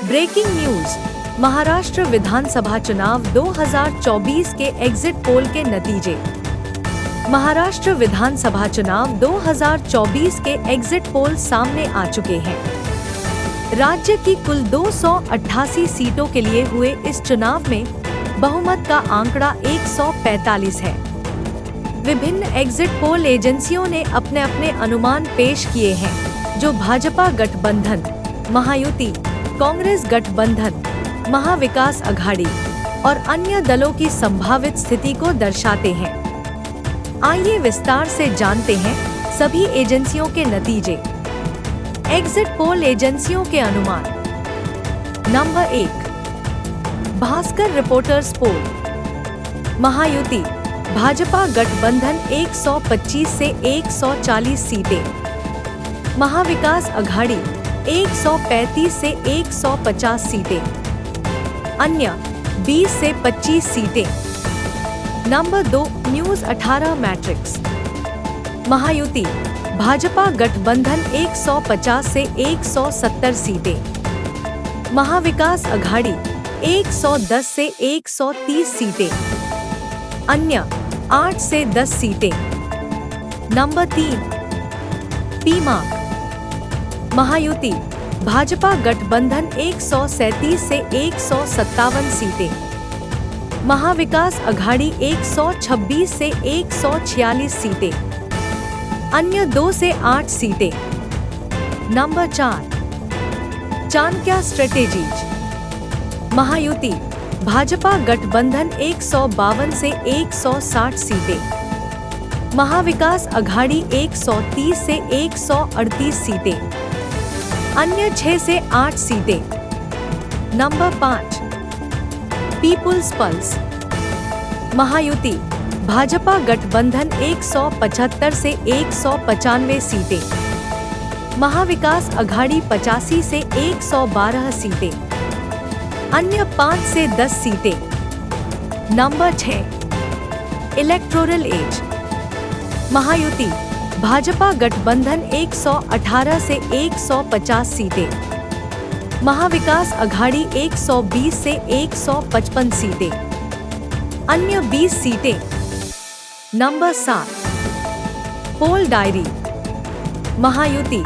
Breaking news. Maharashtra विधानसभा चुनाव 2024 के exit poll के नतीजे। महाराष्ट्र विधानसभा चुनाव 2024 के एग्जिट पोल सामने आ चुके हैं। राज्य की कुल 288 सीटों के लिए हुए इस चुनाव में बहुमत का आंकड़ा 145 है। विभिन्न एग्जिट पोल एजेंसियों ने अपने अपने अनुमान पेश किए हैं, जो भाजपा गठबंधन, महायुति, कांग्रेस गठबंधन, महाविकास अघाड़ी और अन्य दलों की संभावित स्थिति को दर्शाते हैं। आइए विस्तार से जानते हैं सभी एजेंसियों के नतीजे। एग्जिट पोल एजेंसियों के अनुमान। नंबर 1, भास्कर रिपोर्टर्स पोल। महायुति भाजपा गठबंधन 125 से 140 सीटें, महाविकास अघाड़ी 135 से 150 सीटें, अन्य 20 से 25 सीटें। Number 2, news 18 matrix. Mahayuti Bhajpa गठबंधन 150 से 170 सीटें, महाविकास अघाड़ी 110 से 130 सीटें, अन्य 8 से 10 सीटें। Number 3, P-mark. महायुति भाजपा गठबंधन 137 से 157 सीटें, महाविकास अघाड़ी 126 से 146 सीटें, अन्य 2 से 8 सीटें। Number 4, Chanakya strategies. महायुति भाजपा गठबंधन 152 से 160 सीटें, महाविकास अघाड़ी 130 से 138 सीटें, अन्य 6 से 8 सीटें। Number 5, People's Pulse. Mahayuti Bhajpa गठबंधन 175 से 195 सीटें, महाविकास अघाड़ी 85 से 112 सीटें, अन्य 5 से 10 सीटें। Number 6, electoral edge. Mahayuti Bhajpa गठबंधन 118 से 150 सीटें, महाविकास अघाड़ी 120 से 155 सीटें, अन्य 20 सीटें। नंबर 7, पोल डायरी। महायुति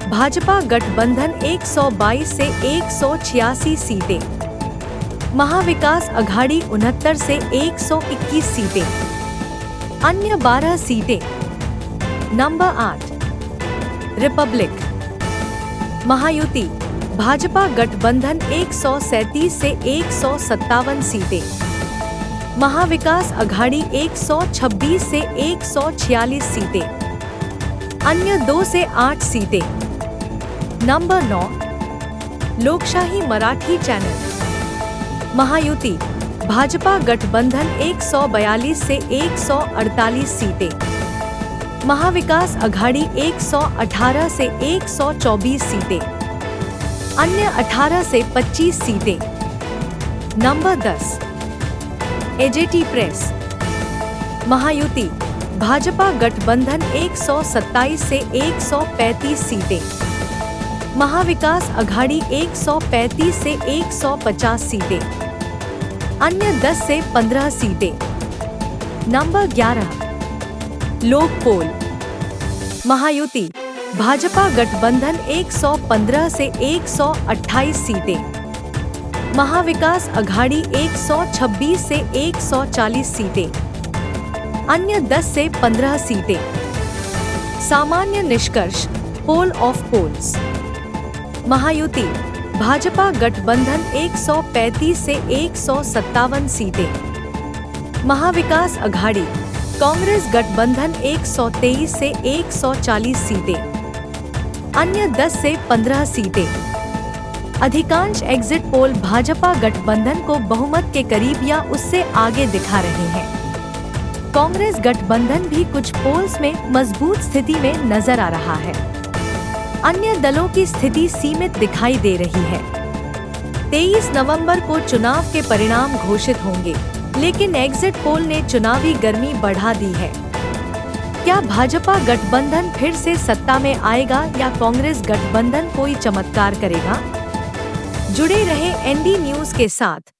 भाजपा गठबंधन 122 से 186 सीटें, महाविकास अघाड़ी 69 से 121 सीटें, अन्य 12 सीटें। Number 8, Republic. महायुति भाजपा गठबंधन 137 से 157 सीटें, महाविकास अघाड़ी 126 से 146 सीटें, अन्य 2 से 8 सीटें। नंबर 9, लोकशाही मराठी चैनल। महायुति भाजपा गठबंधन 142 से 148 सीटें, महाविकास अघाड़ी 118 से 124 सीटें, अन्य 18 से 25 सीटें। Number 10, AJT press. Mahayuti Bhajpa गठबंधन 127 से 135 सीटें, महाविकास अघाड़ी 135 से 150 सीटें, अन्य 10 से 15 सीटें। नंबर 11, लोक पोल। महायुति भाजपा गठबंधन 115 से 128 सीटें, महाविकास अघाड़ी 126 से 140 सीटें, अन्य 10 से 15 सीटें। सामान्य निष्कर्ष, poll of polls. Mahayuti Bhajpa गठबंधन 135 से 157 सीटें, महाविकास अघाड़ी कांग्रेस गठबंधन 123 से 140 सीटें, अन्य 10 से 15 सीटें। अधिकांश एग्जिट पोल भाजपा गठबंधन को बहुमत के करीब या उससे आगे दिखा रहे हैं। कांग्रेस गठबंधन भी कुछ पोल्स में मजबूत स्थिति में नजर आ रहा है। अन्य दलों की स्थिति सीमित दिखाई दे रही है। 23 नवंबर को चुनाव के परिणाम घोषित होंगे, लेकिन एग्जिट पोल ने चुनावी गर्मी बढ़ा दी है। क्या भाजपा गठबंधन फिर से सत्ता में आएगा या कांग्रेस गठबंधन कोई चमत्कार करेगा? जुड़े रहे एनडी न्यूज के साथ।